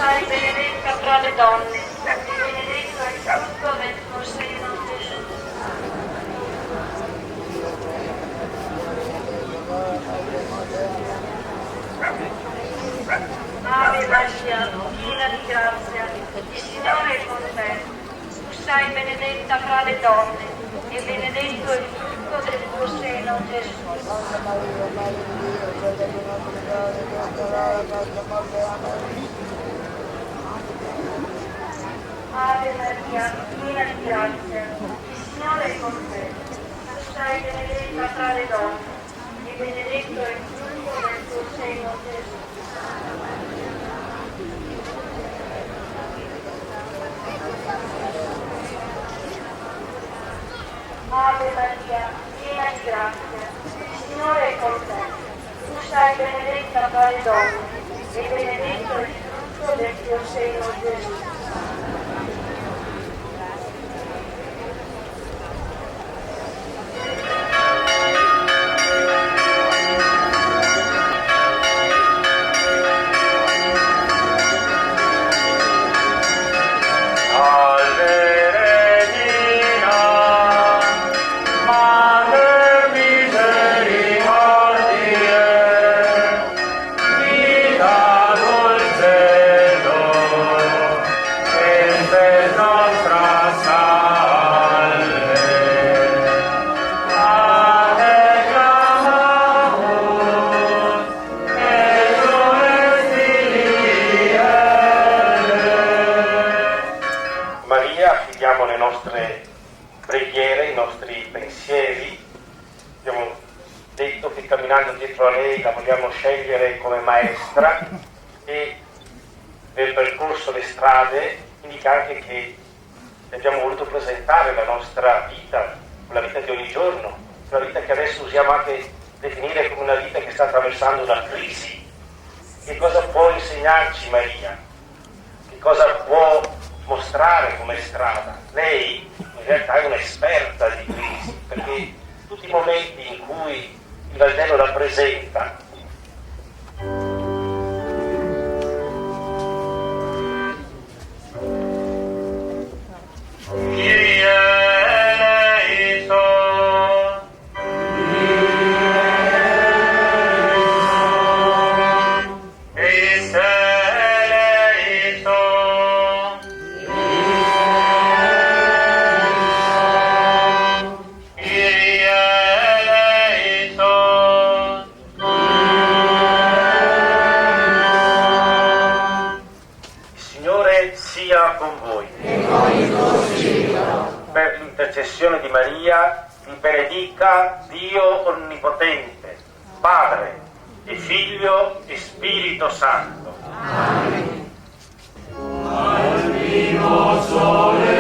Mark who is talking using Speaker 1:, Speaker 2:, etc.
Speaker 1: sei benedetta tra le donne, e benedetto è il frutto del tuo seno, Gesù. Ave Maria, piena di grazia, il Signore è con te. Tu sei benedetta fra le donne, e benedetto è il frutto del tuo seno, Gesù. Ave Maria, piena di grazia, il Signore è con te. Tu sei benedetta fra le donne, e benedetto è il frutto del tuo seno, Gesù. Ave Maria, piena di grazia, il Signore è con te. Tu sei benedetta tra le donne, e benedetto è il frutto del tuo seno, Gesù.
Speaker 2: Dietro a lei la vogliamo scegliere come maestra, e nel percorso Le Strade indica anche che abbiamo voluto presentare la nostra vita, la vita di ogni giorno, una vita che adesso usiamo anche definire come una vita che sta attraversando una crisi. Che cosa può insegnarci Maria? Che cosa può mostrare come strada? Lei in realtà è un'esperta di crisi, perché tutti i momenti in cui il Vangelo rappresenta di Maria, vi benedica Dio Onnipotente, Padre e Figlio e Spirito Santo. Amen. Al primo sole